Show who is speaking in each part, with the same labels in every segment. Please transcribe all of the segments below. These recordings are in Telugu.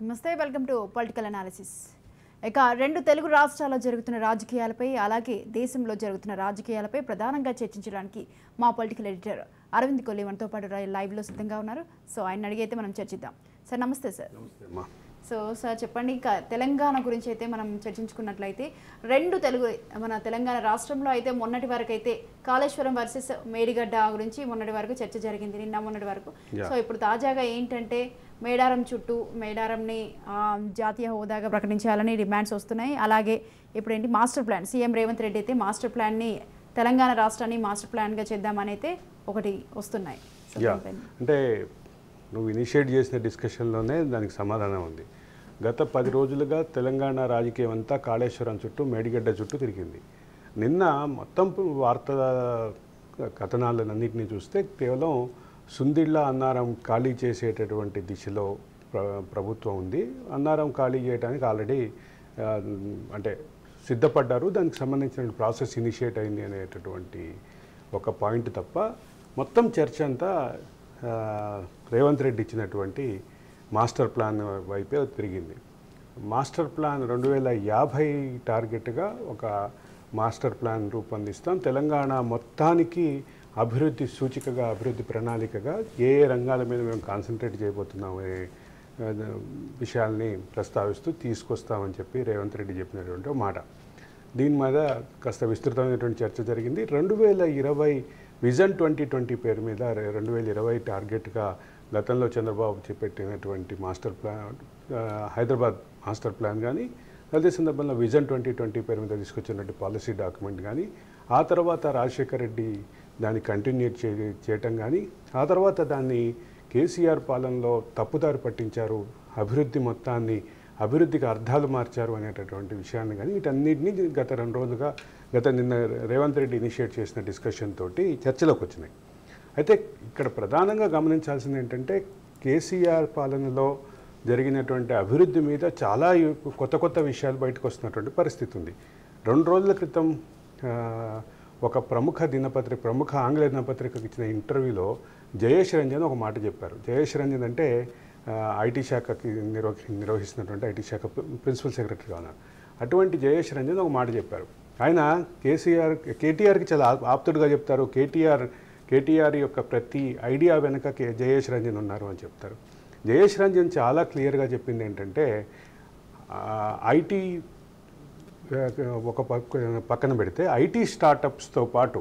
Speaker 1: నమస్తే, వెల్కమ్ టు పొలిటికల్ అనాలిసిస్. ఇక రెండు తెలుగు రాష్ట్రాల్లో జరుగుతున్న రాజకీయాలపై అలాగే దేశంలో జరుగుతున్న రాజకీయాలపై ప్రధానంగా చర్చించడానికి మా పొలిటికల్ ఎడిటర్ అరవింద్ కొల్లి మనతో పాటు లైవ్లో సిద్ధంగా ఉన్నారు. సో ఆయన అడిగైతే మనం చర్చిద్దాం. సార్ నమస్తే. సార్ సో సార్ చెప్పండి, ఇక తెలంగాణ గురించి అయితే మనం చర్చించుకున్నట్లయితే మన తెలంగాణ రాష్ట్రంలో అయితే మొన్నటి వరకు అయితే కాళేశ్వరం వర్సెస్ మేడిగడ్డ గురించి మొన్నటి వరకు చర్చ జరిగింది, నిన్న మొన్నటి వరకు. సో ఇప్పుడు తాజాగా ఏంటంటే మేడారంని జాతీయ హోదాగా ప్రకటించాలని డిమాండ్స్ వస్తున్నాయి. అలాగే ఇప్పుడు ఏంటి master plan, CM Revanth Reddy అయితే మాస్టర్ ప్లాన్ని తెలంగాణ రాష్ట్రాన్ని మాస్టర్ ప్లాన్గా చేద్దామని అయితే ఒకటి వస్తున్నాయి.
Speaker 2: అంటే నువ్వు ఇనిషియేట్ చేసిన డిస్కషన్లోనే దానికి సమాధానం ఉంది. గత 10 రోజులుగా తెలంగాణ రాజకీయం అంతా కాళేశ్వరం చుట్టూ మేడిగడ్డ చుట్టూ తిరిగింది. నిన్న మొత్తం వార్తా కథనాలన్నింటినీ చూస్తే కేవలం సుందిళ్ళ అన్నారం ఖాళీ చేసేటటువంటి దిశలో ప్రభుత్వం ఉంది. అన్నారం ఖాళీ చేయడానికి ఆల్రెడీ అంటే సిద్ధపడ్డారు, దానికి సంబంధించిన ప్రాసెస్ ఇనిషియేట్ అయింది అనేటటువంటి ఒక పాయింట్ తప్ప మొత్తం చర్చ అంతా రేవంత్ రెడ్డి ఇచ్చినటువంటి మాస్టర్ ప్లాన్ వైపే తిరిగింది. మాస్టర్ ప్లాన్ 2050 టార్గెట్గా ఒక మాస్టర్ ప్లాన్ రూపొందిస్తాం, తెలంగాణ మొత్తానికి అభివృద్ధి సూచికగా, అభివృద్ధి ప్రణాళికగా ఏ రంగాల మీద మేము కాన్సన్ట్రేట్ చేయబోతున్నాం అనే విషయాల్ని ప్రస్తావిస్తూ తీసుకొస్తామని చెప్పి రేవంత్ రెడ్డి చెప్పినటువంటి మాట. దీని మీద కాస్త విస్తృతమైనటువంటి చర్చ జరిగింది. 2020 విజన్ 2020 పేరు మీద 2020 టార్గెట్గా గతంలో చంద్రబాబు చేపట్టినటువంటి master plan, Hyderabad master plan కానీ, అదే సందర్భంలో విజన్ 2020 పేరు మీద తీసుకొచ్చినటువంటి పాలసీ డాక్యుమెంట్ కానీ, ఆ తర్వాత రాజశేఖర్ రెడ్డి దాన్ని కంటిన్యూ చేయటం కానీ, ఆ తర్వాత దాన్ని కేసీఆర్ పాలనలో తప్పుదారి పట్టించారు, అభివృద్ధి మొత్తాన్ని అభివృద్ధికి అర్థాలు మార్చారు అనేటటువంటి విషయాన్ని కానీ, వీటన్నిటినీ గత 2 రోజులుగా నిన్న రేవంత్ రెడ్డి ఇనిషియేట్ చేసిన డిస్కషన్ తోటి చర్చలోకి వచ్చినాయి. అయితే ఇక్కడ ప్రధానంగా గమనించాల్సింది ఏంటంటే, కేసీఆర్ పాలనలో జరిగినటువంటి అభివృద్ధి మీద చాలా కొత్త విషయాలు బయటకు వస్తున్నటువంటి పరిస్థితి ఉంది. 2 రోజుల క్రితం ఒక ప్రముఖ ఆంగ్ల దినపత్రికకు ఇచ్చిన ఇంటర్వ్యూలో జయేష్ రంజన్ ఒక మాట చెప్పారు. జయేష్ రంజన్ అంటే ఐటీ శాఖకి నిర్వహిస్తున్నటువంటి ఐటీ శాఖ ప్రిన్సిపల్ సెక్రటరీగా ఉన్నారు. అటువంటి జయేష్ రంజన్ ఒక మాట చెప్పారు. ఆయన కేటీఆర్కి చాలా ఆప్తుడుగా చెప్తారు. కేటీఆర్ యొక్క ప్రతి ఐడియా వెనక జయేష్ రంజన్ ఉన్నారు అని చెప్తారు. జయేష్ రంజన్ చాలా క్లియర్గా చెప్పింది ఏంటంటే, ఐటీ ఒక పక్కన పెడితే ఐటీ స్టార్టప్స్తో పాటు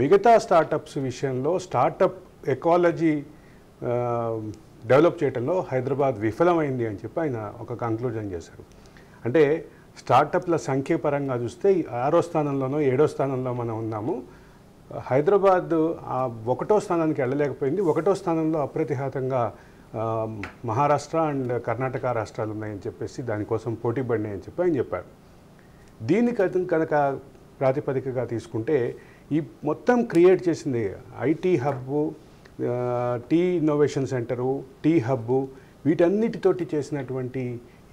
Speaker 2: మిగతా స్టార్టప్స్ విషయంలో స్టార్టప్ ఎకాలజీ డెవలప్ చేయడంలో హైదరాబాద్ విఫలమైంది అని చెప్పి ఆయన ఒక కంక్లూజన్ చేశారు. అంటే స్టార్టప్ల సంఖ్య పరంగా చూస్తే 6వ స్థానంలోనో 7వ స్థానంలో మనం ఉన్నాము. హైదరాబాద్ 1వ స్థానానికి వెళ్ళలేకపోయింది. 1వ స్థానంలో అప్రతిహతంగా మహారాష్ట్ర అండ్ కర్ణాటక రాష్ట్రాలు ఉన్నాయని చెప్పేసి దానికోసం పోటీ పడినాయని చెప్పి ఆయన చెప్పారు. దీనికి కనుక ప్రాతిపదికగా తీసుకుంటే ఈ మొత్తం క్రియేట్ చేసింది IT hub, T innovation centre, T hub, వీటన్నిటితోటి చేసినటువంటి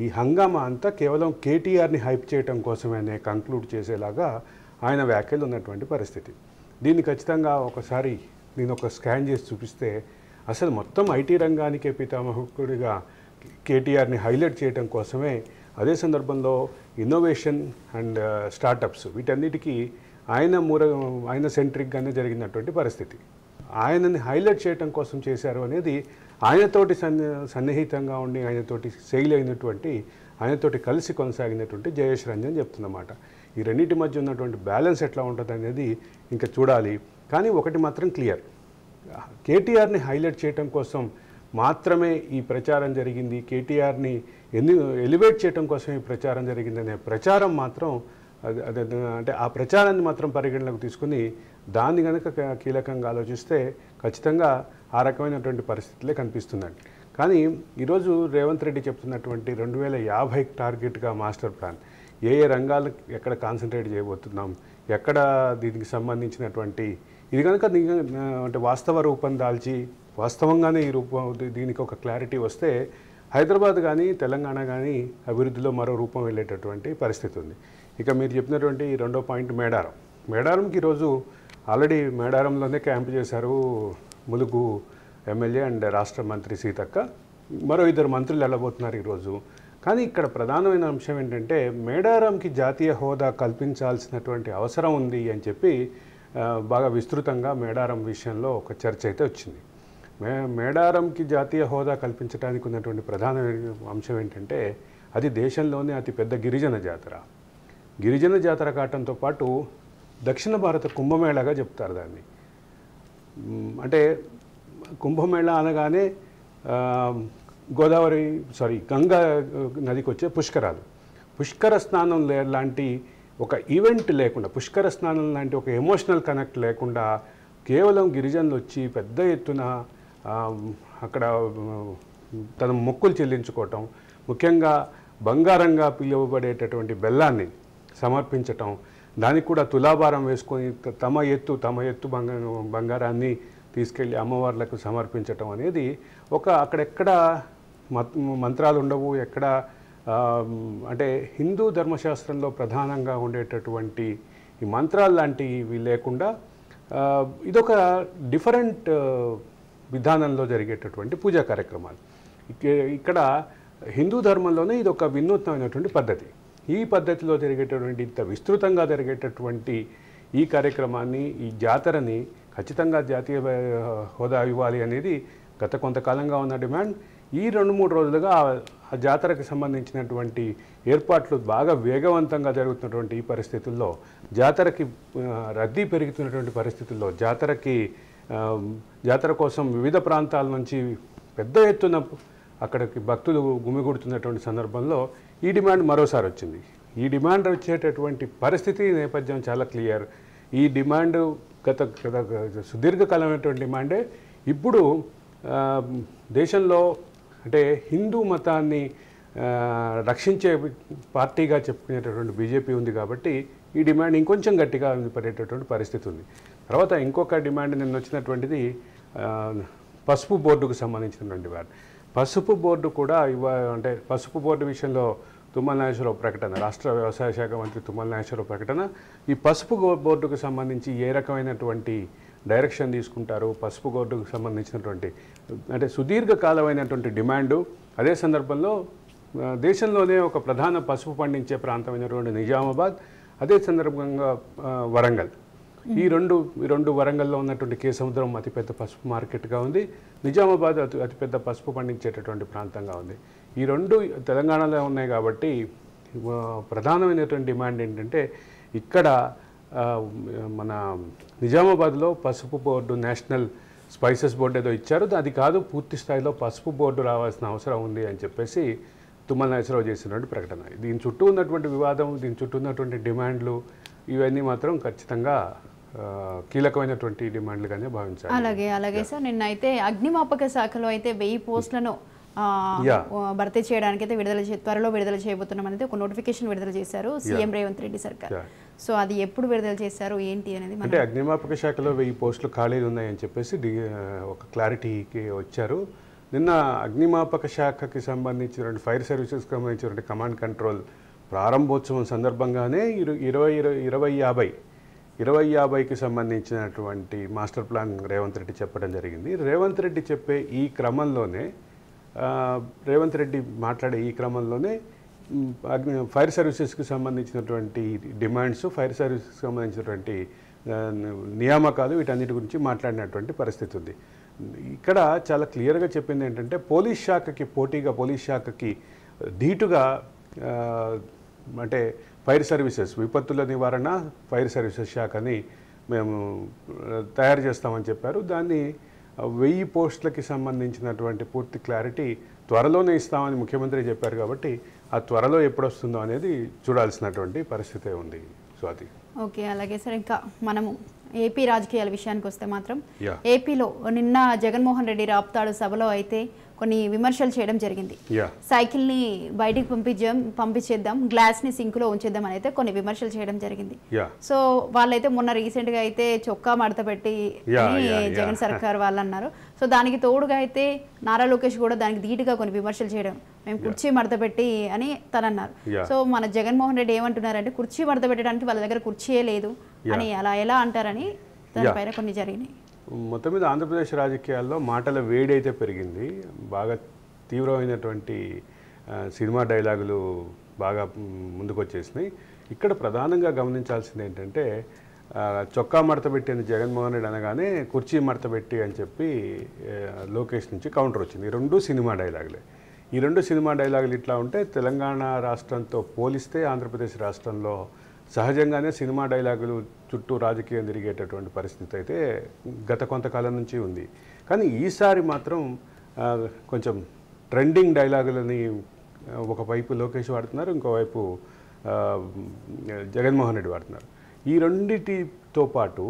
Speaker 2: ఈ హంగామా అంతా కేవలం కేటీఆర్ని హైప్ చేయడం కోసమే కంక్లూడ్ చేసేలాగా ఆయన వ్యాఖ్యలు ఉన్నటువంటి పరిస్థితి. దీన్ని ఖచ్చితంగా ఒకసారి నేను ఒక స్కాన్ చేసి చూపిస్తే అసలు మొత్తం ఐటీ రంగానికే పితామహుడిగా కేటీఆర్ని హైలైట్ చేయడం కోసమే, అదే సందర్భంలో ఇన్నోవేషన్ అండ్ స్టార్టప్స్ వీటన్నిటికీ ఆయన సెంట్రిక్గానే జరిగినటువంటి పరిస్థితి. ఆయనని హైలైట్ చేయడం కోసం చేశారు అనేది ఆయనతోటి సన్నిహితంగా ఉండి ఆయనతోటి శైలి అయినటువంటి, ఆయనతోటి కలిసి కొనసాగినటువంటి జయేష్ రంజన్ చెప్తున్నమాట. ఈ రెండింటి మధ్య ఉన్నటువంటి బ్యాలెన్స్ ఎట్లా ఉంటుంది అనేది ఇంకా చూడాలి. కానీ ఒకటి మాత్రం క్లియర్, కేటీఆర్ని హైలైట్ చేయడం కోసం మాత్రమే ఈ ప్రచారం జరిగింది, కేటీఆర్ని ఎలివేట్ చేయడం కోసం ఈ ప్రచారం జరిగిందనే ప్రచారం మాత్రం అంటే ఆ ప్రచారాన్ని మాత్రం పరిగణలోకి తీసుకుని దాన్ని కనుక కీలకంగా ఆలోచిస్తే ఖచ్చితంగా ఆ రకమైనటువంటి పరిస్థితులే కనిపిస్తుందండి. కానీ ఈరోజు రేవంత్ రెడ్డి చెప్తున్నటువంటి 2050 టార్గెట్గా మాస్టర్ ప్లాన్, ఏ రంగాలకు ఎక్కడ కాన్సన్ట్రేట్ చేయబోతున్నాం, ఎక్కడ దీనికి సంబంధించినటువంటి ఇది కనుక అంటే వాస్తవ రూపం దాల్చి వాస్తవంగానే దీనికి ఒక క్లారిటీ వస్తే హైదరాబాద్ కానీ తెలంగాణ కానీ అభివృద్ధిలో మరో రూపం వెళ్ళేటటువంటి పరిస్థితి ఉంది. ఇక మీరు చెప్పినటువంటి 2వ పాయింట్ మేడారంకి ఈరోజు ఆల్రెడీ మేడారంలోనే క్యాంప్ చేశారు ములుగు ఎమ్మెల్యే అండ్ రాష్ట్ర మంత్రి సీతక్క. మరో 2 మంత్రులు వెళ్ళబోతున్నారు ఈరోజు. కానీ ఇక్కడ ప్రధానమైన అంశం ఏంటంటే మేడారంకి జాతీయ హోదా కల్పించాల్సినటువంటి అవసరం ఉంది అని చెప్పి బాగా విస్తృతంగా మేడారం విషయంలో ఒక చర్చ అయితే వచ్చింది. మేడారంకి జాతీయ హోదా కల్పించడానికి ఉన్నటువంటి ప్రధాన అంశం ఏంటంటే అది దేశంలోనే అతిపెద్ద గిరిజన జాతర. గిరిజన జాతర కావడంతో పాటు దక్షిణ భారత కుంభమేళాగా చెప్తారు దాన్ని. అంటే కుంభమేళా అనగానే గంగా నదికి వచ్చే పుష్కరాలు, పుష్కర స్నానం లాంటి ఒక ఈవెంట్ లేకుండా, పుష్కర స్నానం లాంటి ఒక ఎమోషనల్ కనెక్ట్ లేకుండా కేవలం గిరిజనులు వచ్చి పెద్ద ఎత్తున అక్కడ తన మొక్కులు చెల్లించుకోవటం, ముఖ్యంగా బంగారంగా పిలువబడేటటువంటి బెల్లాన్ని సమర్పించటం, దానికి కూడా తులాభారం వేసుకొని తమ ఎత్తు బంగారాన్ని తీసుకెళ్ళి అమ్మవార్లకు సమర్పించటం అనేది ఒక అక్కడెక్కడ మంత్రాలు ఉండవు, ఎక్కడ అంటే హిందూ ధర్మశాస్త్రంలో ప్రధానంగా ఉండేటటువంటి ఈ మంత్రాలు లాంటివి లేకుండా ఇదొక డిఫరెంట్ విధానంలో జరిగేటటువంటి పూజా కార్యక్రమాలు. ఇక్కడ హిందూ ధర్మంలోనే ఇది ఒక వినూత్నమైనటువంటి పద్ధతి. ఈ పద్ధతిలో జరిగేటటువంటి ఇంత విస్తృతంగా జరిగేటటువంటి ఈ కార్యక్రమాన్ని, ఈ జాతరని ఖచ్చితంగా జాతీయ హోదా ఇవ్వాలి అనేది గత కొంతకాలంగా ఉన్న డిమాండ్. ఈ 2-3 రోజులుగా ఆ జాతరకు సంబంధించినటువంటి ఏర్పాట్లు బాగా వేగవంతంగా జరుగుతున్నటువంటి ఈ పరిస్థితుల్లో, జాతరకి రద్దీ పెరుగుతున్నటువంటి పరిస్థితుల్లో, జాతర కోసం వివిధ ప్రాంతాల నుంచి పెద్ద ఎత్తున అక్కడికి భక్తులు గుమిగూడుతున్నటువంటి సందర్భంలో ఈ డిమాండ్ మరోసారి వచ్చింది. ఈ డిమాండ్ వచ్చేటటువంటి పరిస్థితి నేపథ్యం చాలా క్లియర్. ఈ డిమాండ్ గత సుదీర్ఘకాలమైనటువంటి డిమాండే. ఇప్పుడు దేశంలో అంటే హిందూ మతాన్ని రక్షించే పార్టీగా చెప్పుకునేటటువంటి బీజేపీ ఉంది కాబట్టి ఈ డిమాండ్ ఇంకొంచెం గట్టిగా పడేటటువంటి పరిస్థితి ఉంది. తర్వాత ఇంకొక డిమాండ్ నిన్న వచ్చినటువంటిది పసుపు బోర్డుకు సంబంధించినటువంటి వారు. పసుపు బోర్డు కూడా అంటే పసుపు బోర్డు విషయంలో తుమ్మల నాగేశ్వరరావు ప్రకటన, రాష్ట్ర వ్యవసాయ శాఖ మంత్రి తుమ్మల నాగేశ్వరరావు ప్రకటన, ఈ పసుపు బోర్డుకు సంబంధించి ఏ రకమైనటువంటి డైరెక్షన్ తీసుకుంటారు, పసుపు బోర్డుకు సంబంధించినటువంటి అంటే సుదీర్ఘకాలమైనటువంటి డిమాండు. అదే సందర్భంలో దేశంలోనే ఒక ప్రధాన పసుపు పండించే ప్రాంతమైనటువంటి నిజామాబాద్, అదే సందర్భంగా వరంగల్, ఈ రెండు వరంగల్లో ఉన్నటువంటి కేసముద్రం అతిపెద్ద పసుపు మార్కెట్గా ఉంది. నిజామాబాద్ అతిపెద్ద పసుపు పండించేటటువంటి ప్రాంతంగా ఉంది. ఈ 2 తెలంగాణలో ఉన్నాయి కాబట్టి ప్రధానమైనటువంటి డిమాండ్ ఏంటంటే ఇక్కడ మన నిజామాబాద్లో పసుపు బోర్డు, నేషనల్ స్పైసెస్ బోర్డు ఏదో ఇచ్చారు, అది కాదు పూర్తి స్థాయిలో పసుపు బోర్డు రావాల్సిన అవసరం ఉంది అని చెప్పేసి తుమ్మల నాగేశ్వరరావు చేసినటువంటి ప్రకటన. దీని చుట్టూ ఉన్నటువంటి వివాదం, దీని చుట్టూ ఉన్నటువంటి డిమాండ్లు ఇవన్నీ మాత్రం ఖచ్చితంగా కీలకమైనటువంటి డిమాండ్లుగానే భావించాలి.
Speaker 1: అలాగే సార్, నిన్నైతే అగ్నిమాపక శాఖలో అయితే 1000 పోస్టులను భర్తీ చేయడానికి అయితే త్వరలో విడుదల చేయబోతున్నాం అనేది ఒక నోటిఫికేషన్ విడుదల చేశారు సీఎం రేవంత్ రెడ్డి సర్కార్. సో అది ఎప్పుడు విడుదల చేశారు ఏంటి అనేది
Speaker 2: అంటే అగ్నిమాపక శాఖలో 1000 పోస్టులు ఖాళీలు ఉన్నాయని చెప్పేసి ఒక క్లారిటీకి వచ్చారు. నిన్న అగ్నిమాపక శాఖకి సంబంధించిన ఫైర్ సర్వీసెస్కి సంబంధించిన కమాండ్ కంట్రోల్ ప్రారంభోత్సవం సందర్భంగానే 2050కి సంబంధించినటువంటి మాస్టర్ ప్లాన్ రేవంత్ రెడ్డి చెప్పడం జరిగింది. రేవంత్ రెడ్డి చెప్పే ఈ క్రమంలోనే మాట్లాడే ఈ క్రమంలోనే ఫైర్ సర్వీసెస్కి సంబంధించినటువంటి డిమాండ్స్, ఫైర్ సర్వీసెస్కి సంబంధించినటువంటి నియామకాలు, వీటన్నిటి గురించి మాట్లాడినటువంటి పరిస్థితి ఉంది. ఇక్కడ చాలా క్లియర్గా చెప్పింది ఏంటంటే పోలీస్ శాఖకి పోటీగా, పోలీస్ శాఖకి ధీటుగా అంటే ఫైర్ సర్వీసెస్, విపత్తుల నివారణ ఫైర్ సర్వీసెస్ శాఖని మేము తయారు చేస్తామని చెప్పారు. దాన్ని 1000 పోస్టులకి సంబంధించినటువంటి పూర్తి క్లారిటీ త్వరలోనే ఇస్తామని ముఖ్యమంత్రి చెప్పారు కాబట్టి ఆ త్వరలో ఎప్పుడు వస్తుందో అనేది చూడాల్సినటువంటి పరిస్థితే ఉంది స్వాతి.
Speaker 1: ఓకే, అలాగే సార్ ఇంకా మనము ఏపీ రాజకీయాల విషయానికి వస్తే మాత్రం ఏపీలో నిన్న జగన్మోహన్ రెడ్డి రాప్తాడు సభలో అయితే కొన్ని విమర్శలు చేయడం జరిగింది. సైకిల్ని బయటికి పంపించేద్దాం, గ్లాస్ని సింక్లో ఉంచేద్దాం అని అయితే కొన్ని విమర్శలు చేయడం జరిగింది. సో వాళ్ళైతే మొన్న రీసెంట్గా అయితే చొక్కా మడత పెట్టి జగన్ సర్కార్ వాళ్ళు అన్నారు. సో దానికి తోడుగా అయితే నారా లోకేష్ కూడా దానికి ధీటుగా కొన్ని విమర్శలు చేయడం, మేము కుర్చీ మడత పెట్టి అని తనన్నారు. సో మన జగన్మోహన్ రెడ్డి ఏమంటున్నారంటే కుర్చీ మడత పెట్టడానికి వాళ్ళ దగ్గర కుర్చీయే లేదు అని అలా ఎలా అంటారని దానిపైన కొన్ని జరిగినాయి.
Speaker 2: మొత్తం మీద ఆంధ్రప్రదేశ్ రాజకీయాల్లో మాటల వేడి అయితే పెరిగింది, బాగా తీవ్రమైనటువంటి సినిమా డైలాగులు బాగా ముందుకొచ్చేసినాయి. ఇక్కడ ప్రధానంగా గమనించాల్సింది ఏంటంటే చొక్కా మడతపెట్టి అని జగన్మోహన్ రెడ్డి అనగానే కుర్చీ మడతపెట్టి అని చెప్పి లోకేష్ నుంచి కౌంటర్ వచ్చింది. ఈ రెండు సినిమా డైలాగులే. ఈ రెండు సినిమా డైలాగులు ఇట్లా ఉంటే తెలంగాణ రాష్ట్రంతో పోలిస్తే ఆంధ్రప్రదేశ్ రాష్ట్రంలో సహజంగానే సినిమా డైలాగులు చుట్టూ రాజకీయం తిరిగేటటువంటి పరిస్థితి అయితే గత కొంతకాలం నుంచి ఉంది. కానీ ఈసారి మాత్రం కొంచెం ట్రెండింగ్ డైలాగులని ఒకవైపు లోకేష్ వాడుతున్నారు, ఇంకోవైపు జగన్మోహన్ రెడ్డి వాడుతున్నారు. ఈ రెండిటితో పాటు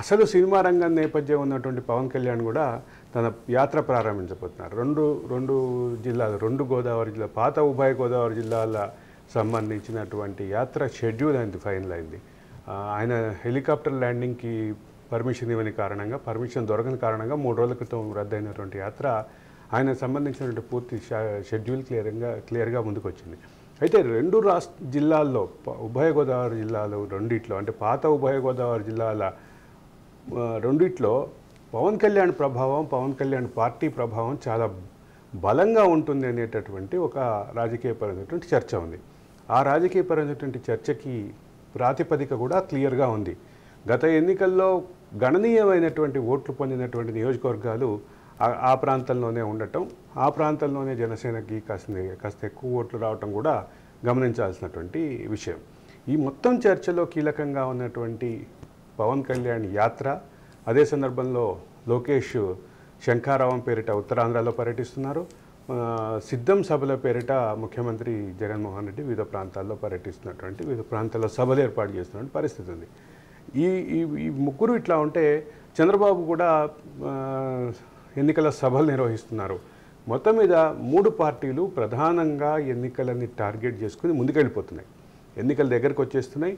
Speaker 2: అసలు సినిమా రంగం నేపథ్యం ఉన్నటువంటి పవన్ కళ్యాణ్ కూడా తన యాత్ర ప్రారంభించబోతున్నారు. రెండు జిల్లాలు, రెండు గోదావరి జిల్లా, పాత ఉభయ గోదావరి జిల్లాల సంబంధించినటువంటి యాత్ర షెడ్యూల్ అయింది, ఫైనల్ అయింది. ఆయన హెలికాప్టర్ ల్యాండింగ్కి పర్మిషన్ ఇవ్వని కారణంగా, పర్మిషన్ దొరకని కారణంగా 3 రోజుల క్రితం రద్దయినటువంటి యాత్ర ఆయనకు సంబంధించినటువంటి పూర్తి షెడ్యూల్ క్లియర్గా ముందుకు వచ్చింది. అయితే రెండు జిల్లాల్లో, ఉభయ గోదావరి జిల్లాలు రెండిట్లో, అంటే పాత ఉభయ గోదావరి జిల్లాల రెండిట్లో పవన్ కళ్యాణ్ ప్రభావం, పవన్ కళ్యాణ్ పార్టీ ప్రభావం చాలా బలంగా ఉంటుంది అనేటటువంటి ఒక రాజకీయపరమైనటువంటి చర్చ ఉంది. ఆ రాజకీయపరమైనటువంటి చర్చకి ప్రాతిపదిక కూడా క్లియర్గా ఉంది. గత ఎన్నికల్లో గణనీయమైనటువంటి ఓట్లు పొందినటువంటి నియోజకవర్గాలు ఆ ప్రాంతంలోనే ఉండటం, ఆ ప్రాంతంలోనే జనసేనకి కాస్త ఎక్కువ ఓట్లు రావటం కూడా గమనించాల్సినటువంటి విషయం. ఈ మొత్తం చర్చలో కీలకంగా ఉన్నటువంటి పవన్ కళ్యాణ్ యాత్ర, అదే సందర్భంలో లోకేష్ శంఖారావం పేరిట ఉత్తరాంధ్రలో పర్యటిస్తున్నారు. సిద్ధం సభల పేరిట ముఖ్యమంత్రి జగన్మోహన్ రెడ్డి వివిధ ప్రాంతాల్లో పర్యటిస్తున్నటువంటి, వివిధ ప్రాంతాల్లో సభలు ఏర్పాటు చేస్తున్నటువంటి పరిస్థితి ఉంది. ఈ ముగ్గురు ఇట్లా ఉంటే చంద్రబాబు కూడా ఎన్నికల సభలు నిర్వహిస్తున్నారు. మొత్తం మీద 3 పార్టీలు ప్రధానంగా ఎన్నికలని టార్గెట్ చేసుకుని ముందుకెళ్ళిపోతున్నాయి. ఎన్నికల దగ్గరకు వచ్చేస్తున్నాయి,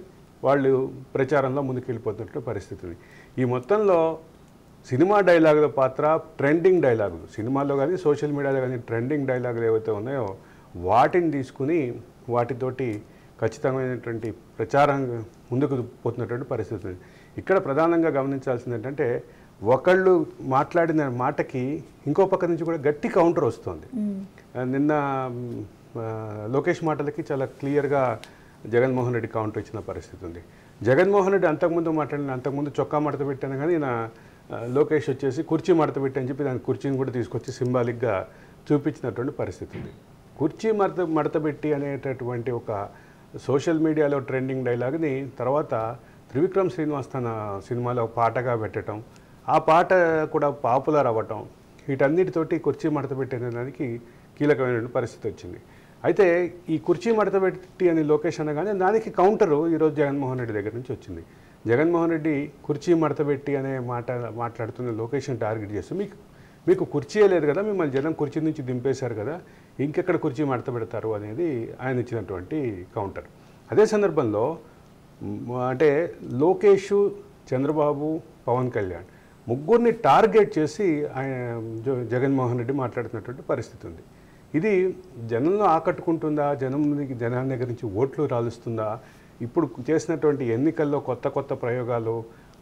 Speaker 2: వాళ్ళు ప్రచారంలో ముందుకెళ్ళిపోతున్న పరిస్థితి ఉంది. ఈ మొత్తంలో సినిమా డైలాగుల పాత్ర, ట్రెండింగ్ డైలాగులు సినిమాల్లో కానీ సోషల్ మీడియాలో కానీ ట్రెండింగ్ డైలాగులు ఏవైతే ఉన్నాయో వాటిని తీసుకుని వాటితోటి ఖచ్చితమైనటువంటి ప్రచారం ముందుకు పోతున్నటువంటి పరిస్థితి ఉంది. ఇక్కడ ప్రధానంగా గమనించాల్సింది ఏంటంటే ఒకళ్ళు మాట్లాడిన మాటకి ఇంకో పక్క నుంచి కూడా గట్టి కౌంటర్ వస్తుంది. నిన్న లోకేష్ మాటలకి చాలా క్లియర్గా జగన్మోహన్ రెడ్డి కౌంటర్ ఇచ్చిన పరిస్థితి ఉంది. జగన్మోహన్ రెడ్డి అంతకుముందు చొక్కా మడత పెట్టాను, కానీ నా లోకేష్ వచ్చేసి కుర్చీ మడత పెట్టి అని చెప్పి దాని కుర్చీని కూడా తీసుకొచ్చి సింబాలిక్గా చూపించినటువంటి పరిస్థితి ఉంది. కుర్చీ మడత పెట్టి అనేటటువంటి ఒక సోషల్ మీడియాలో ట్రెండింగ్ డైలాగ్ని తర్వాత త్రివిక్రమ్ శ్రీనివాస్ తన సినిమాలో పాటగా పెట్టడం, ఆ పాట కూడా పాపులర్ అవ్వటం, వీటన్నిటితోటి కుర్చీ మడత పెట్టే దానికి కీలకమైన పరిస్థితి వచ్చింది. అయితే ఈ కుర్చీ మడత పెట్టి అని లోకేష్ అనగానే దానికి కౌంటరు ఈరోజు జగన్మోహన్ రెడ్డి దగ్గర నుంచి వచ్చింది. జగన్మోహన్ రెడ్డి కుర్చీ మడతపెట్టి అనే మాట్లాడుతున్న లోకేష్ని టార్గెట్ చేస్తూ మీకు కుర్చీయే లేదు కదా, మిమ్మల్ని జనం కుర్చీ నుంచి దింపేశారు కదా, ఇంకెక్కడ కుర్చీ మడత పెడతారు అనేది ఆయన ఇచ్చినటువంటి కౌంటర్. అదే సందర్భంలో అంటే లోకేష్, చంద్రబాబు, పవన్ కళ్యాణ్ ముగ్గురిని టార్గెట్ చేసి ఆయన జగన్మోహన్ రెడ్డి మాట్లాడుతున్నటువంటి పరిస్థితి ఉంది. ఇది జనంలో ఆకట్టుకుంటుందా, జనాల దగ్గర నుంచి ఓట్లు రాలుస్తుందా? ఇప్పుడు చేసినటువంటి ఎన్నికల్లో కొత్త ప్రయోగాలు,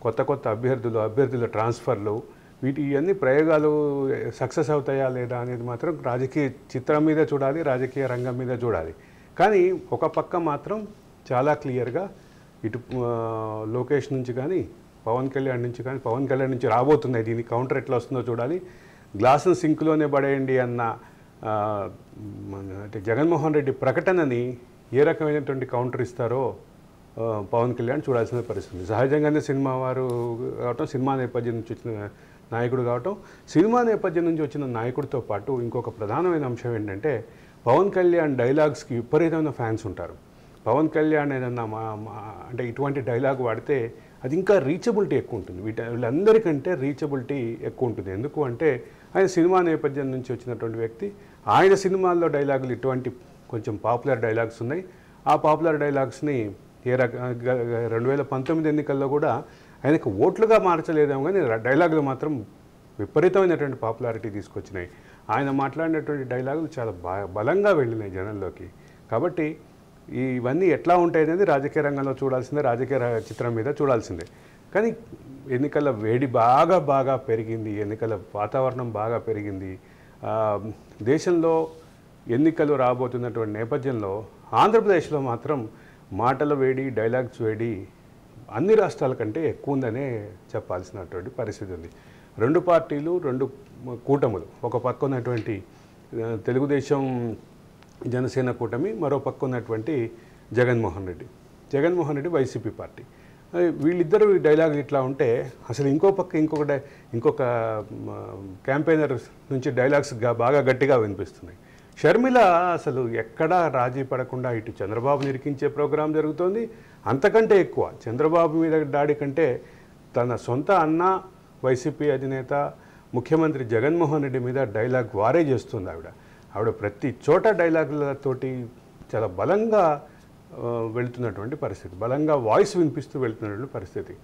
Speaker 2: కొత్త అభ్యర్థుల ట్రాన్స్ఫర్లు, ఇవన్నీ ప్రయోగాలు సక్సెస్ అవుతాయా లేదా అనేది మాత్రం రాజకీయ చిత్రం మీద చూడాలి, రాజకీయ రంగం మీద చూడాలి. కానీ ఒక పక్క మాత్రం చాలా క్లియర్గా ఇటు లోకేష్ నుంచి కానీ పవన్ కళ్యాణ్ నుంచి రాబోతున్నాయి. దీనికి కౌంటర్ ఎట్లా వస్తుందో చూడాలి. గ్లాసును సింక్లోనే పడేయండి అన్న అంటే జగన్మోహన్ రెడ్డి ప్రకటనని ఏ రకమైనటువంటి కౌంటర్ ఇస్తారో పవన్ కళ్యాణ్ చూడాల్సిన పరిస్థితి. సహజంగానే సినిమా వారు కావటం, సినిమా నేపథ్యం నుంచి వచ్చిన నాయకుడు కావటం, సినిమా నేపథ్యం నుంచి వచ్చిన నాయకుడితో పాటు ఇంకొక ప్రధానమైన అంశం ఏంటంటే పవన్ కళ్యాణ్ డైలాగ్స్కి విపరీతమైన ఫ్యాన్స్ ఉంటారు. పవన్ కళ్యాణ్ ఏదన్నా అంటే ఇటువంటి డైలాగ్ వాడితే అది ఇంకా రీచబిలిటీ ఎక్కువ ఉంటుంది. వీళ్ళందరికంటే రీచబిలిటీ ఎక్కువ ఉంటుంది. ఎందుకు అంటే ఆయన సినిమా నేపథ్యం నుంచి వచ్చినటువంటి వ్యక్తి. ఆయన సినిమాల్లో డైలాగులు ఇటువంటి కొంచెం పాపులర్ డైలాగ్స్ ఉన్నాయి. ఆ పాపులర్ డైలాగ్స్ని 2019 ఎన్నికల్లో కూడా ఆయనకు ఓట్లుగా మార్చలేదేమో కానీ డైలాగులు మాత్రం విపరీతమైనటువంటి పాపులారిటీ తీసుకొచ్చినాయి. ఆయన మాట్లాడినటువంటి డైలాగులు చాలా బలంగా వెళ్ళినాయి జనంలోకి. కాబట్టి ఇవన్నీ ఎట్లా ఉంటాయి అనేది రాజకీయ రంగంలో చూడాల్సిందే, రాజకీయ చిత్రం మీద చూడాల్సిందే. కానీ ఎన్నికల వేడి బాగా పెరిగింది, ఎన్నికల వాతావరణం బాగా పెరిగింది. దేశంలో ఎన్నికలు రాబోతున్నటువంటి నేపథ్యంలో ఆంధ్రప్రదేశ్లో మాత్రం మాటల వేడి, డైలాగ్స్ వేడి అన్ని రాష్ట్రాల కంటే ఎక్కువ ఉందనే చెప్పాల్సినటువంటి పరిస్థితి ఉంది. రెండు పార్టీలు, రెండు కూటములు, ఒక పక్క ఉన్నటువంటి తెలుగుదేశం జనసేన కూటమి, మరో పక్క ఉన్నటువంటి జగన్మోహన్ రెడ్డి వైసీపీ పార్టీ. వీళ్ళిద్దరు డైలాగ్ ఇట్లా ఉంటే అసలు ఇంకో పక్క ఇంకొక క్యాంపెయినర్ నుంచి డైలాగ్స్ బాగా గట్టిగా వినిపిస్తున్నాయి. షర్మిల అసలు ఎక్కడా రాజీ పడకుండా ఇటు చంద్రబాబుని ఇరికించే ప్రోగ్రాం జరుగుతోంది. అంతకంటే ఎక్కువ చంద్రబాబు మీద దాడి కంటే తన సొంత అన్న వైసీపీ అధినేత ముఖ్యమంత్రి జగన్మోహన్ రెడ్డి మీద డైలాగ్ వారే చేస్తుంది. ఆవిడ ప్రతి చోట డైలాగులతోటి చాలా బలంగా వెళుతున్నటువంటి పరిస్థితి, బలంగా వాయిస్ వినిపిస్తూ వెళుతున్నటువంటి పరిస్థితి.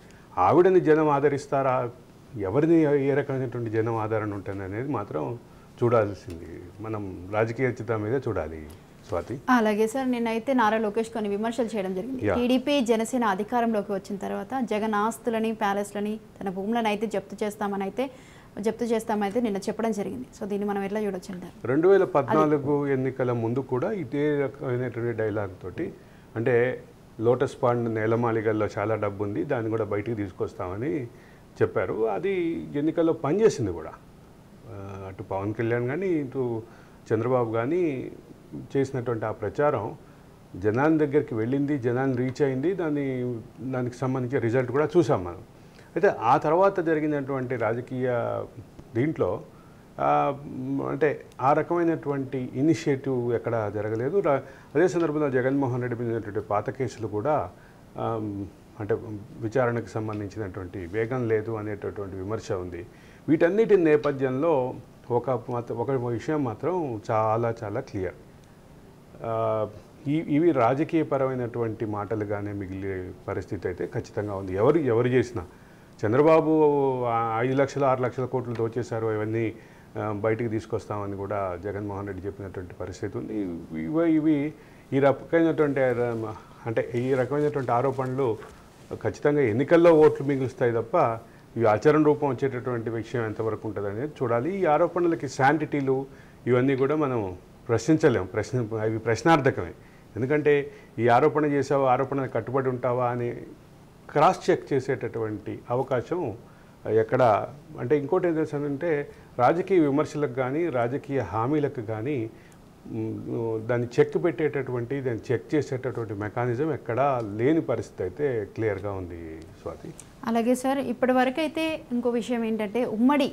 Speaker 2: ఆవిడని జనం ఆదరిస్తారా, ఎవరిని ఏ రకమైనటువంటి జనం ఆదరణ ఉంటుంది అనేది మాత్రం చూడాల్సింది. మనం రాజకీయ చిత్రం మీద చూడాలి స్వాతి.
Speaker 1: అలాగే సార్, నిన్నైతే నారా లోకేష్ కొన్ని విమర్శలు చేయడం జరిగింది. టీడీపీ జనసేన అధికారంలోకి వచ్చిన తర్వాత జగన్ ఆస్తులని, ప్యాలెస్లని, తన భూములను అయితే జప్తు చేస్తామైతే నిన్న చెప్పడం జరిగింది. సో దీన్ని మనం ఎట్లా చూడొచ్చు అంటారు?
Speaker 2: 2014 ఎన్నికల ముందు కూడా ఇదే రకమైనటువంటి డైలాగ్ తోటి, అంటే లోటస్ పాండ్ నేలమాలిగల్లో చాలా డబ్బు ఉంది, దాన్ని కూడా బయటికి తీసుకొస్తామని చెప్పారు. అది ఎన్నికల్లో పనిచేసింది కూడా. అటు పవన్ కళ్యాణ్ కానీ ఇటు చంద్రబాబు కానీ చేసినటువంటి ఆ ప్రచారం జనాన్ని దగ్గరికి వెళ్ళింది, జనాన్ని రీచ్ అయింది. దానికి సంబంధించిన రిజల్ట్ కూడా చూసాం మనం. అయితే ఆ తర్వాత జరిగినటువంటి రాజకీయ దీంట్లో అంటే ఆ రకమైనటువంటి ఇనిషియేటివ్ ఎక్కడ జరగలేదు. అదే సందర్భంలో జగన్మోహన్ రెడ్డి మీద పాత కేసులు కూడా అంటే విచారణకు సంబంధించినటువంటి వేగం లేదు అనేటటువంటి విమర్శ ఉంది. వీటన్నిటి నేపథ్యంలో ఒక విషయం మాత్రం చాలా క్లియర్. ఇవి రాజకీయపరమైనటువంటి మాటలుగానే మిగిలే పరిస్థితి అయితే ఖచ్చితంగా ఉంది. ఎవరు చేసినా చంద్రబాబు 5 లక్షలు 6 లక్షల కోట్లు దోచేశారు, ఇవన్నీ బయటికి తీసుకొస్తామని కూడా జగన్మోహన్ రెడ్డి చెప్పినటువంటి పరిస్థితి ఉంది. ఇవి ఈ రకమైనటువంటి ఆరోపణలు ఖచ్చితంగా ఎన్నికల్లో ఓట్లు మిగులుస్తాయి తప్ప ఇవి ఆచరణ రూపం వచ్చేటటువంటి విషయం ఎంతవరకు ఉంటుంది అనేది చూడాలి. ఈ ఆరోపణలకి శాంటిటీలు ఇవన్నీ కూడా మనం ప్రశ్నించలేం. అవి ప్రశ్నార్థకమే. ఎందుకంటే ఈ ఆరోపణ చేసావా, ఆరోపణకు కట్టుబడి ఉంటావా అని క్రాస్ చెక్ చేసేటటువంటి అవకాశం ఎక్కడ అంటే ఇంకోటి ఏం తెలుసంటే రాజకీయ విమర్శలకు కానీ రాజకీయ హామీలకు కానీ దాన్ని చెక్ పెట్టేటటువంటి, దాన్ని చెక్ చేసేటటువంటి మెకానిజం ఎక్కడా లేని పరిస్థితి అయితే క్లియర్గా ఉంది స్వాతి.
Speaker 1: అలాగే సార్, ఇప్పటి వరకు అయితే ఇంకో విషయం ఏంటంటే ఉమ్మడి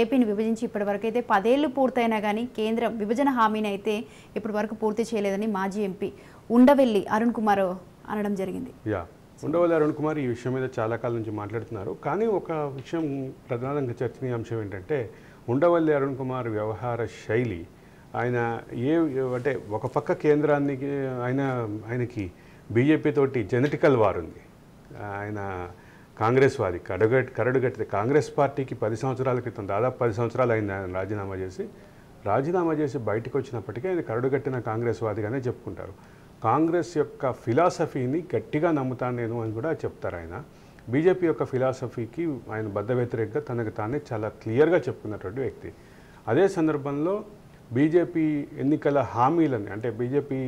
Speaker 1: ఏపీని విభజించి ఇప్పటి వరకు అయితే 10 ఏళ్ళు పూర్తయినా కానీ కేంద్రం విభజన హామీని అయితే ఇప్పటి వరకు పూర్తి చేయలేదని మాజీ ఎంపీ ఉండవెల్లి అరుణ్ కుమార్ అనడం జరిగింది.
Speaker 2: ఉండవల్లి అరుణ్ కుమార్ ఈ విషయం మీద చాలా కాలం నుంచి మాట్లాడుతున్నారు. కానీ ఒక విషయం ప్రధానంగా చర్చనీయాంశం ఏంటంటే ఉండవల్లి అరుణ్ కుమార్ వ్యవహార శైలి. ఆయన అంటే ఒక పక్క కేంద్రానికి ఆయనకి బీజేపీ తోటి జెనెటికల్ వార్ ఉంది. ఆయన కాంగ్రెస్ వాది, కరడుగట్టితే కాంగ్రెస్ పార్టీకి 10 సంవత్సరాల క్రితం, దాదాపు 10 సంవత్సరాలు అయింది ఆయన రాజీనామా చేసి బయటకు వచ్చినప్పటికీ ఆయన కరడుగట్టిన కాంగ్రెస్ వాదిగానే చెప్పుకుంటారు. కాంగ్రెస్ యొక్క ఫిలాసఫీని గట్టిగా నమ్ముతాను నేను అని కూడా చెప్తారు ఆయన. బీజేపీ యొక్క ఫిలాసఫీకి ఆయన బద్ధ వ్యతిరేకంగా తనకు తానే చాలా క్లియర్గా చెప్పుకున్నటువంటి వ్యక్తి. అదే సందర్భంలో బీజేపీ ఎన్నికల హామీలని, అంటే బీజేపీ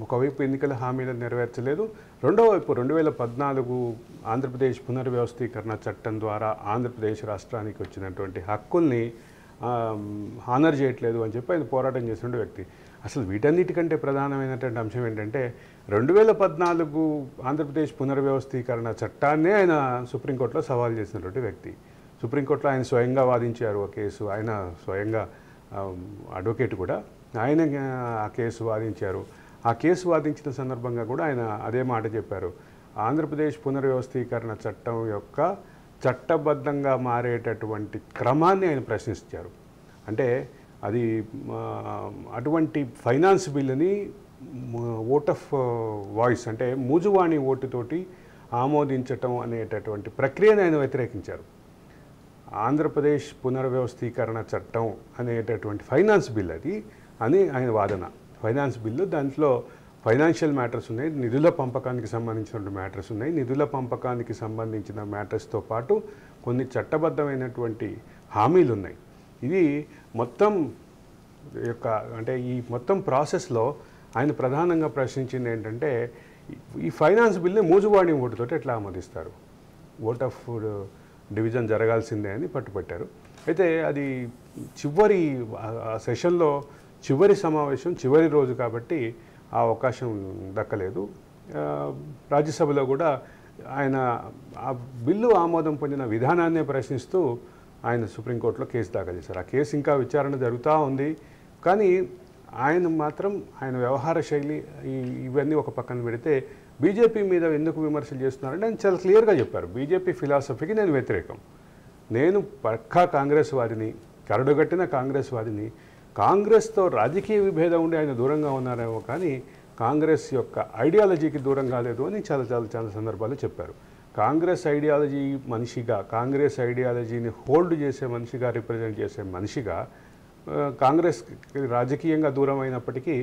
Speaker 2: ఒకవైపు ఎన్నికల హామీలను నెరవేర్చలేదు, రెండో వైపు 2014 ఆంధ్రప్రదేశ్ పునర్వ్యవస్థీకరణ చట్టం ద్వారా ఆంధ్రప్రదేశ్ రాష్ట్రానికి వచ్చినటువంటి హక్కుల్ని హానర్ చేయట్లేదు అని చెప్పి ఆయన పోరాటం చేసిన వ్యక్తి. అసలు వీటన్నిటికంటే ప్రధానమైనటువంటి అంశం ఏంటంటే 2014 ఆంధ్రప్రదేశ్ పునర్వ్యవస్థీకరణ చట్టాన్నే ఆయన సుప్రీంకోర్టులో సవాల్ చేసినటువంటి వ్యక్తి. సుప్రీంకోర్టులో ఆయన స్వయంగా వాదించారు ఆ కేసు. ఆయన స్వయంగా అడ్వకేట్ కూడా, ఆయన ఆ కేసు వాదించారు. ఆ కేసు వాదించిన సందర్భంగా కూడా ఆయన అదే మాట చెప్పారు. ఆంధ్రప్రదేశ్ పునర్వ్యవస్థీకరణ చట్టం యొక్క చట్టబద్ధంగా మారేటటువంటి క్రమాన్ని ఆయన ప్రశ్నించారు. అంటే అది అటువంటి ఫైనాన్స్ బిల్లుని ఓట్ ఆఫ్ వాయిస్, అంటే మూజువాణి ఓటుతోటి ఆమోదించటం అనేటటువంటి ప్రక్రియను ఆయన వ్యతిరేకించారు. ఆంధ్రప్రదేశ్ పునర్వ్యవస్థీకరణ చట్టం అనేటటువంటి ఫైనాన్స్ బిల్ అది అని ఆయన వాదన. ఫైనాన్స్ బిల్లు, దాంట్లో ఫైనాన్షియల్ మ్యాటర్స్ ఉన్నాయి, నిధుల పంపకానికి సంబంధించిన మ్యాటర్స్ ఉన్నాయి. నిధుల పంపకానికి సంబంధించిన మ్యాటర్స్తో పాటు కొన్ని చట్టబద్ధమైనటువంటి హామీలు ఉన్నాయి. ఇది మొత్తం యొక్క అంటే ఈ మొత్తం ప్రాసెస్లో ఆయన ప్రధానంగా ప్రశ్నించింది ఏంటంటే ఈ ఫైనాన్స్ బిల్ని మూజువాణి ఓటుతోటి ఎట్లా ఆమోదిస్తారు, ఓట్ ఆఫ్ డివిజన్ జరగాల్సిందే అని పట్టుపట్టారు. అయితే అది చివరి సెషన్లో చివరి సమావేశం చివరి రోజు కాబట్టి ఆ అవకాశం దక్కలేదు. రాజ్యసభలో కూడా ఆయన ఆ బిల్లు ఆమోదం పొందిన విధానాన్నే ప్రశ్నిస్తూ ఆయన సుప్రీంకోర్టులో కేసు దాఖలు చేశారు. ఆ కేసు ఇంకా విచారణ జరుగుతూ ఉంది. కానీ ఆయన మాత్రం ఆయన వ్యవహార శైలి ఇవన్నీ ఒక పక్కన పెడితే బీజేపీ మీద ఎందుకు విమర్శలు చేస్తున్నారంటే ఆయన చాలా క్లియర్గా చెప్పారు, బీజేపీ ఫిలాసఫీకి నేను వ్యతిరేకం, నేను పక్కా కాంగ్రెస్ వాదిని, కరడుగట్టిన కాంగ్రెస్ వాదిని, కాంగ్రెస్తో రాజకీయ విభేదం ఉండి ఆయన దూరంగా ఉన్నారేమో కానీ కాంగ్రెస్ యొక్క ఐడియాలజీకి దూరం కాలేదు అని చాలా సందర్భాలు చెప్పారు. కాంగ్రెస్ ఐడియాలజీ మనిషిగా, కాంగ్రెస్ ఐడియాలజీని హోల్డ్ చేసే మనిషిగా, రిప్రజెంట్ చేసే మనిషిగా కాంగ్రెస్ రాజకీయంగా దూరం అయినప్పటికీ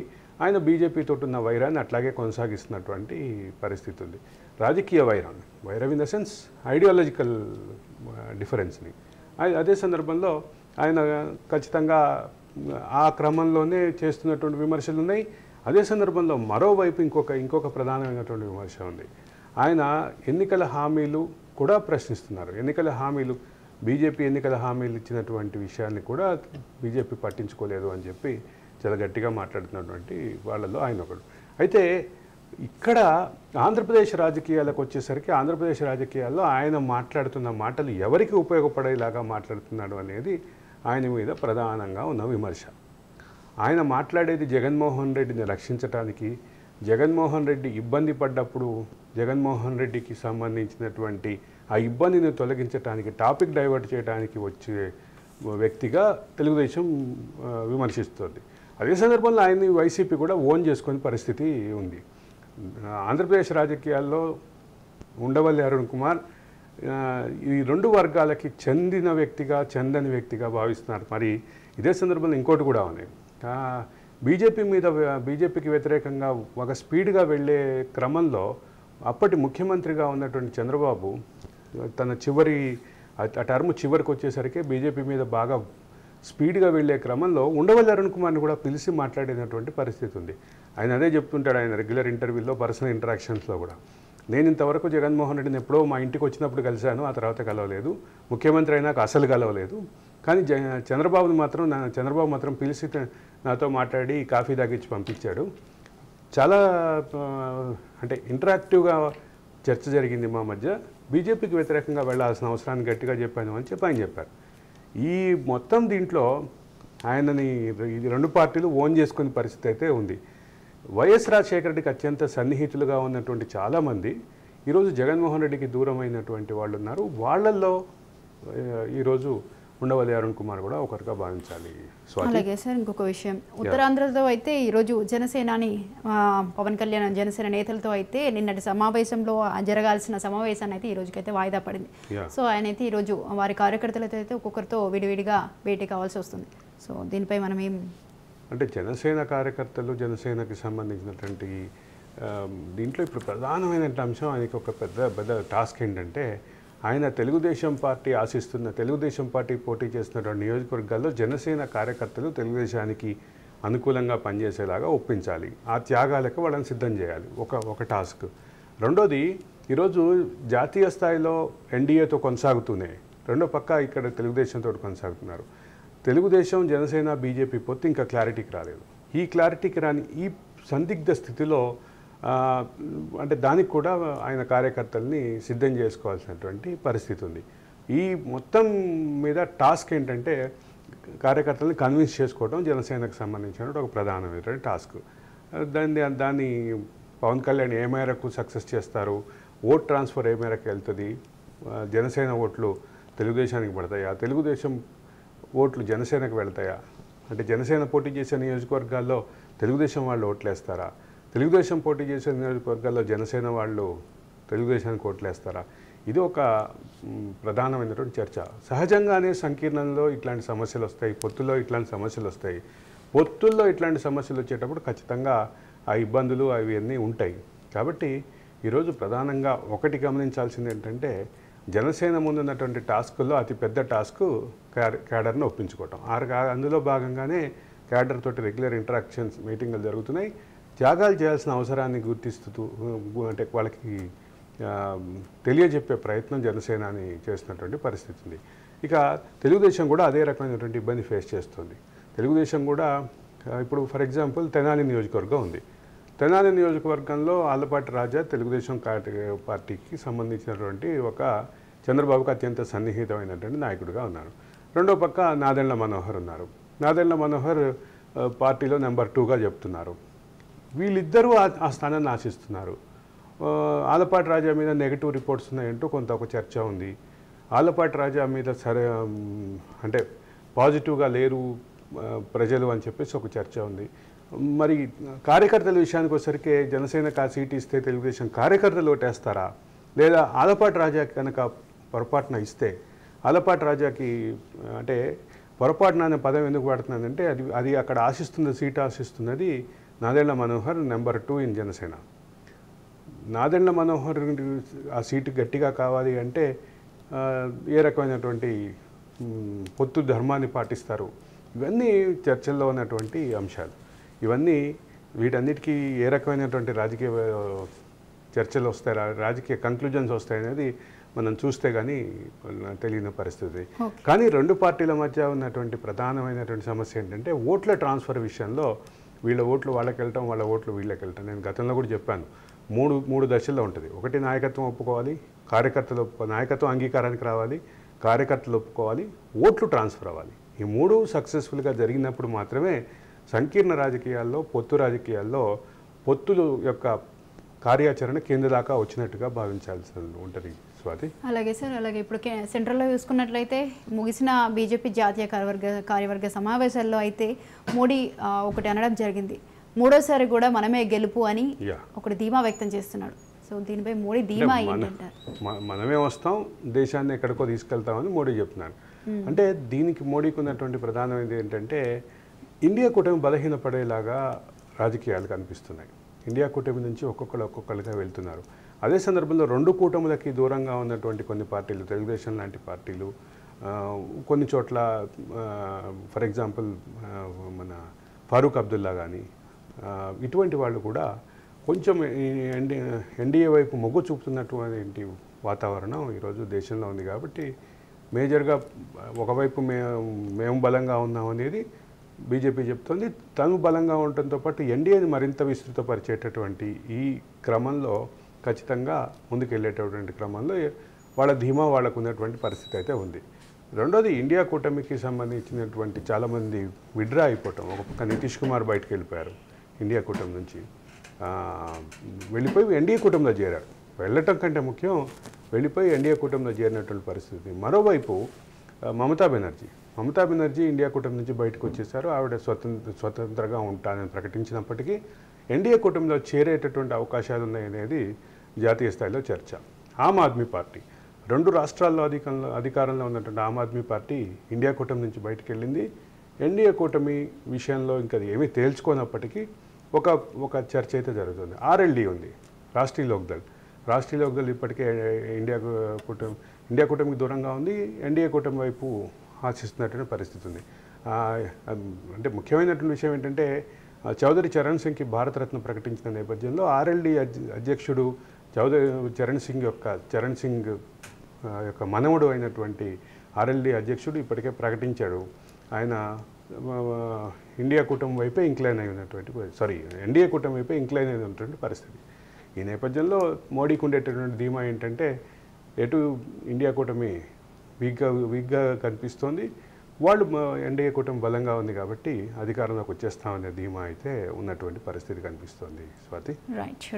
Speaker 2: ఆయన బీజేపీతో ఉన్న వైరాన్ని అట్లాగే కొనసాగిస్తున్నటువంటి పరిస్థితి ఉంది. రాజకీయ వైరం ఇన్ ద సెన్స్ ఐడియాలజికల్ డిఫరెన్స్ని. అదే సందర్భంలో ఆయన ఖచ్చితంగా ఆ క్రమంలోనే చేస్తున్నటువంటి విమర్శలు ఉన్నాయి. అదే సందర్భంలో మరోవైపు ఇంకొక ప్రధానమైనటువంటి విమర్శ ఉంది. ఆయన ఎన్నికల హామీలు కూడా ప్రశ్నిస్తున్నారు. ఎన్నికల హామీలు, బీజేపీ ఎన్నికల హామీలు ఇచ్చినటువంటి విషయాన్ని కూడా బీజేపీ పట్టించుకోలేదు అని చెప్పి చాలా గట్టిగా మాట్లాడుతున్నటువంటి వాళ్ళలో ఆయన ఒకడు. అయితే ఇక్కడ ఆంధ్రప్రదేశ్ రాజకీయాలకు వచ్చేసరికి ఆంధ్రప్రదేశ్ రాజకీయాల్లో ఆయన మాట్లాడుతున్న మాటలు ఎవరికి ఉపయోగపడేలాగా మాట్లాడుతున్నాడు అనేది ఆయన మీద ప్రధానంగా ఉన్న విమర్శ. ఆయన మాట్లాడేది జగన్మోహన్ రెడ్డిని రక్షించడానికి, జగన్మోహన్ రెడ్డి ఇబ్బంది పడ్డప్పుడు జగన్మోహన్ రెడ్డికి సంబంధించినటువంటి ఆ ఇబ్బందిని తొలగించడానికి, టాపిక్ డైవర్ట్ చేయడానికి వచ్చే వ్యక్తిగా తెలుగుదేశం విమర్శిస్తుంది. అదే సందర్భంలో ఆయన్ని వైసీపీ కూడా ఓన్ చేసుకునే పరిస్థితి ఉంది. ఆంధ్రప్రదేశ్ రాజకీయాల్లో ఉండవల్లి అరుణ్ కుమార్ ఈ రెండు వర్గాలకి చెందని వ్యక్తిగా భావిస్తున్నారు. మరి ఇదే సందర్భంలో ఇంకోటి కూడా ఉన్నాయి. బీజేపీకి వ్యతిరేకంగా ఒక స్పీడ్గా వెళ్ళే క్రమంలో అప్పటి ముఖ్యమంత్రిగా ఉన్నటువంటి చంద్రబాబు తన టర్మ్ చివరికి వచ్చేసరికి బీజేపీ మీద బాగా స్పీడ్గా వెళ్ళే క్రమంలో ఉండవల్లి అరుణ్ కుమార్ని కూడా పిలిచి మాట్లాడినటువంటి పరిస్థితి ఉంది. ఆయన అదే చెప్తుంటాడు ఆయన రెగ్యులర్ ఇంటర్వ్యూల్లో, పర్సనల్ ఇంటరాక్షన్స్లో కూడా. నేను ఇంతవరకు జగన్మోహన్ రెడ్డిని ఎప్పుడో మా ఇంటికి వచ్చినప్పుడు కలిశాను, ఆ తర్వాత కలవలేదు, ముఖ్యమంత్రి అయినాక అసలు కలవలేదు. కానీ చంద్రబాబు మాత్రం పిలిచి నాతో మాట్లాడి కాఫీ తాగిచ్చి పంపించాడు. చాలా అంటే ఇంటరాక్టివ్గా చర్చ జరిగింది మా మధ్య. బీజేపీకి వ్యతిరేకంగా వెళ్లాల్సిన అవసరాన్ని గట్టిగా చెప్పాను అని చెప్పి ఆయన చెప్పారు. ఈ మొత్తం దీంట్లో ఆయనని ఇది రెండు పార్టీలు ఓన్ చేసుకునే పరిస్థితి అయితే ఉంది. వైఎస్ రాజశేఖర రెడ్డికి అత్యంత సన్నిహితులుగా ఉన్నటువంటి చాలామంది ఈరోజు జగన్మోహన్ రెడ్డికి దూరమైనటువంటి వాళ్ళు ఉన్నారు. వాళ్ళల్లో ఈరోజు ఉండవల్లి అరుణ్ కుమార్ కూడా ఒకరిగా భావించాలి.
Speaker 1: అలాగే సార్, ఇంకొక విషయం, ఉత్తరాంధ్రతో అయితే ఈరోజు జనసేనాని పవన్ కళ్యాణ్ జనసేన నేతలతో అయితే నిన్నటి సమావేశంలో జరగాల్సిన సమావేశాన్ని అయితే ఈ రోజుకైతే వాయిదా పడింది. సో ఆయన అయితే ఈరోజు వారి కార్యకర్తలతో అయితే ఒక్కొక్కరితో విడివిడిగా భేటీ కావాల్సి వస్తుంది. సో దీనిపై మనం ఏం
Speaker 2: అంటే జనసేన కార్యకర్తలు, జనసేనకి సంబంధించినటువంటి దీంట్లో ఇప్పుడు ప్రధానమైన అంశం ఆయనకి ఒక పెద్ద టాస్క్ ఏంటంటే ఆయన తెలుగుదేశం పార్టీ పోటీ చేస్తున్నటువంటి నియోజకవర్గాల్లో జనసేన కార్యకర్తలు తెలుగుదేశానికి అనుకూలంగా పనిచేసేలాగా ఒప్పించాలి. ఆ త్యాగాలకు వాళ్ళని సిద్ధం చేయాలి, ఒక టాస్క్. రెండోది, ఈరోజు జాతీయ స్థాయిలో ఎన్డీఏతో కొనసాగుతూనే రెండో పక్క ఇక్కడ తెలుగుదేశంతో కొనసాగుతున్నారు. తెలుగుదేశం, జనసేన, బీజేపీ పొత్తు ఇంకా క్లారిటీకి రాలేదు. ఈ క్లారిటీకి రాని ఈ సందిగ్ధ స్థితిలో అంటే దానికి కూడా ఆయన కార్యకర్తల్ని సిద్ధం చేసుకోవాల్సినటువంటి పరిస్థితి ఉంది. ఈ మొత్తం మీద టాస్క్ ఏంటంటే కార్యకర్తల్ని కన్విన్స్ చేసుకోవడం జనసేనకు సంబంధించిన ఒక ప్రధానమైనటువంటి టాస్క్. దాన్ని పవన్ కళ్యాణ్ ఏ మేరకు సక్సెస్ చేస్తారు, ఓట్ ట్రాన్స్ఫర్ ఏ మేరకు వెళ్తుంది, జనసేన ఓట్లు తెలుగుదేశానికి పడతాయా, తెలుగుదేశం ఓట్లు జనసేనకు వెళ్తాయా, అంటే జనసేన పోటీ చేసే నియోజకవర్గాల్లో తెలుగుదేశం వాళ్ళు ఓట్లేస్తారా, తెలుగుదేశం పోటీ చేసే నియోజకవర్గాల్లో జనసేన వాళ్ళు తెలుగుదేశానికి ఓట్లేస్తారా? ఇది ఒక ప్రధానమైనటువంటి చర్చ. సహజంగానే సంకీర్ణంలో ఇట్లాంటి సమస్యలు వస్తాయి, పొత్తుల్లో ఇట్లాంటి సమస్యలు వస్తాయి. పొత్తుల్లో ఇట్లాంటి సమస్యలు వచ్చేటప్పుడు ఖచ్చితంగా ఆ ఇబ్బందులు అవన్నీ ఉంటాయి. కాబట్టి ఈరోజు ప్రధానంగా ఒకటి గమనించాల్సింది ఏంటంటే జనసేన ముందున్నటువంటి టాస్కుల్లో అతి పెద్ద టాస్క్ క్యాడర్ను ఒప్పించుకోవటం. అందులో భాగంగానే క్యాడర్ తోటి రెగ్యులర్ ఇంటరాక్షన్స్ మీటింగ్లు జరుగుతున్నాయి. త్యాగాలు చేయాల్సిన అవసరాన్ని గుర్తిస్తూ అంటే వాళ్ళకి తెలియజెప్పే ప్రయత్నం జనసేనాని చేసినటువంటి పరిస్థితి ఉంది. ఇక తెలుగుదేశం కూడా అదే రకమైనటువంటి ఇబ్బంది ఫేస్ చేస్తుంది. తెలుగుదేశం కూడా ఇప్పుడు ఫర్ ఎగ్జాంపుల్ తెనాలి నియోజకవర్గం ఉంది. తెనాలి నియోజకవర్గంలో ఆలపాటి రాజా తెలుగుదేశం పార్టీకి సంబంధించినటువంటి ఒక చంద్రబాబుకు అత్యంత సన్నిహితమైనటువంటి నాయకుడిగా ఉన్నారు. రెండో పక్క నాదెండ్ల మనోహర్ ఉన్నారు. నాదెండ్ల మనోహర్ పార్టీలో నెంబర్ 2గా చెప్తున్నారు. వీళ్ళిద్దరూ ఆ స్థానాన్ని ఆశిస్తున్నారు. ఆలపాటి రాజా మీద నెగిటివ్ రిపోర్ట్స్ ఉన్నాయంటూ కొంత ఒక చర్చ ఉంది. ఆలపాటి రాజా మీద సరే అంటే పాజిటివ్గా లేరు ప్రజలు అని చెప్పేసి ఒక చర్చ ఉంది. మరి కార్యకర్తల విషయానికి వచ్చేసరికి జనసేనకు ఆ సీటు ఇస్తే తెలుగుదేశం కార్యకర్తలు ఓటేస్తారా, లేదా ఆలపాటి రాజాకి కనుక పొరపాటున ఇస్తే ఆలపాటి రాజాకి అంటే పొరపాటున అనే పదం ఎందుకు పడుతుందంటే అది అక్కడ ఆశిస్తున్న సీటు ఆశిస్తున్నది నాదెండ్ల మనోహర్ నెంబర్ 2 ఇన్ జనసేన. నాదెండ్ల మనోహర్ ఆ సీటు గట్టిగా కావాలి అంటే ఏ రకమైనటువంటి పొత్తు ధర్మాన్ని పాటిస్తారు, ఇవన్నీ చర్చల్లో ఉన్నటువంటి అంశాలు. ఇవన్నీ వీటన్నిటికీ ఏ రకమైనటువంటి రాజకీయ చర్చలు వస్తాయి, రాజకీయ కంక్లూజన్స్ వస్తాయి అనేది మనం చూస్తే కానీ తెలియని పరిస్థితి. కానీ రెండు పార్టీల మధ్య ఉన్నటువంటి ప్రధానమైనటువంటి సమస్య ఏంటంటే ఓట్ల ట్రాన్స్ఫర్ విషయంలో వీళ్ళ ఓట్లు వాళ్ళకి వెళ్ళటం, వాళ్ళ ఓట్లు వీళ్ళకి వెళ్ళటం. నేను గతంలో కూడా చెప్పాను, మూడు దశల్లో ఉంటుంది. ఒకటి నాయకత్వం ఒప్పుకోవాలి, నాయకత్వం అంగీకారానికి రావాలి, కార్యకర్తలు ఒప్పుకోవాలి, ఓట్లు ట్రాన్స్ఫర్ అవ్వాలి. ఈ మూడు సక్సెస్ఫుల్గా జరిగినప్పుడు మాత్రమే సంకీర్ణ రాజకీయాల్లో, పొత్తు రాజకీయాల్లో పొత్తుల యొక్క కార్యాచరణ కేంద్ర దాకా వచ్చినట్టుగా భావించాల్సి ఉంటుంది. స్వాతి,
Speaker 1: అలాగే సార్. అలాగే ఇప్పుడు సెంట్రల్లో చూసుకున్నట్లయితే ముగిసిన బీజేపీ జాతీయ కార్యవర్గ సమావేశాల్లో అయితే మోడీ ఒకటి అనడం జరిగింది, మూడోసారి కూడా మనమే గెలుపు అని ఒకటి ధీమా వ్యక్తం చేస్తున్నాడు. సో దీనిపై మోడీ ధీమా ఏంటంటారు?
Speaker 2: మనమే వస్తాం, దేశాన్ని ఎక్కడికో తీసుకెళ్తామని మోడీ చెప్తున్నారు. అంటే దీనికి మోడీకి ఉన్నటువంటి ప్రధానమైనది ఏంటంటే ఇండియా కూటమి బలహీనపడేలాగా రాజకీయాలు కనిపిస్తున్నాయి. ఇండియా కూటమి నుంచి ఒక్కొక్కరుగా వెళ్తున్నారు. అదే సందర్భంలో రెండు కూటములకి దూరంగా ఉన్నటువంటి కొన్ని పార్టీలు, తెలుగుదేశం లాంటి పార్టీలు, కొన్ని చోట్ల ఫర్ ఎగ్జాంపుల్ మన ఫారూక్ అబ్దుల్లా కానీ ఇటువంటి వాళ్ళు కూడా కొంచెం ఎన్డీఏ వైపు మొగ్గు చూపుతున్నటువంటి వాతావరణం ఈరోజు దేశంలో ఉంది. కాబట్టి మేజర్గా ఒకవైపు మేము బలంగా ఉన్నాం అనేది బీజేపీ చెప్తుంది. తను బలంగా ఉండటంతో పాటు ఎన్డీఏని మరింత విస్తృతపరిచేటటువంటి ఈ క్రమంలో ఖచ్చితంగా ముందుకెళ్ళేటటువంటి క్రమంలో వాళ్ళ ధీమా వాళ్ళకు ఉన్నటువంటి పరిస్థితి అయితే ఉంది. రెండోది ఇండియా కూటమికి సంబంధించినటువంటి చాలామంది విడ్రా అయిపోవటం. ఒక పక్క నితీష్ కుమార్ బయటకు వెళ్ళిపోయారు, ఇండియా కూటమి నుంచి వెళ్ళిపోయి ఎన్డీఏ కూటమిలో చేరారు. వెళ్ళటం కంటే ముఖ్యం వెళ్ళిపోయి ఎన్డీఏ కూటమిలో చేరినటువంటి పరిస్థితి. మరోవైపు మమతా బెనర్జీ ఇండియా కూటమి నుంచి బయటకు వచ్చేసారు. ఆవిడ స్వతంత్రంగా ఉంటానని ప్రకటించినప్పటికీ ఎన్డీఏ కూటమిలో చేరేటటువంటి అవకాశాలు ఉన్నాయనేది జాతీయ స్థాయిలో చర్చ. ఆమ్ ఆద్మీ పార్టీ, రెండు రాష్ట్రాల్లో అధికారంలో ఉన్నటువంటి ఆమ్ ఆద్మీ పార్టీ ఇండియా కూటమి నుంచి బయటకు వెళ్ళింది. ఎన్డీఏ కూటమి విషయంలో ఇంకా ఏమీ తేల్చుకోనప్పటికీ ఒక చర్చ అయితే జరుగుతుంది. ఆర్ఎల్డీ ఉంది, రాష్ట్రీయ లోక్దళ్ ఇప్పటికే ఇండియా కూటమికి దూరంగా ఉంది, ఎన్డీఏ కూటమి వైపు ఆశిస్తున్నటువంటి పరిస్థితి ఉంది. అంటే ముఖ్యమైనటువంటి విషయం ఏంటంటే చౌదరి చరణ్ సింగ్కి భారతరత్న ప్రకటించిన నేపథ్యంలో ఆర్ఎల్డీ అధ్యక్షుడు చరణ్ సింగ్ యొక్క మనవడు అయినటువంటి ఆర్ఎల్డీ అధ్యక్షుడు ఇప్పటికే ప్రకటించాడు. ఆయన ఎన్డీఏ కూటమి వైపే ఇంక్లైన్ అయినటువంటి పరిస్థితి. ఈ నేపథ్యంలో మోడీకి ఉండేటటువంటి ధీమా ఏంటంటే ఎటు ఇండియా కూటమి వీక్గా కనిపిస్తోంది, వాళ్ళు ఎన్డీఏ కూటమి బలంగా ఉంది కాబట్టి అధికారంలోకి వచ్చేస్తామనే ధీమా అయితే ఉన్నటువంటి పరిస్థితి కనిపిస్తోంది. Swathi,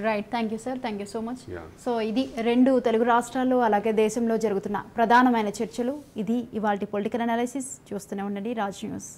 Speaker 1: right thank you sir, thank you so much. So ఇది రెండు తెలుగు రాష్ట్రాల్లో అలాగే దేశంలో జరుగుతున్న ప్రధానమైన చర్చలు. ఇది ఇవాల్టి పొలిటికల్ అనాలిసిస్. చూస్తూనే ఉండండి రాజ్ న్యూస్.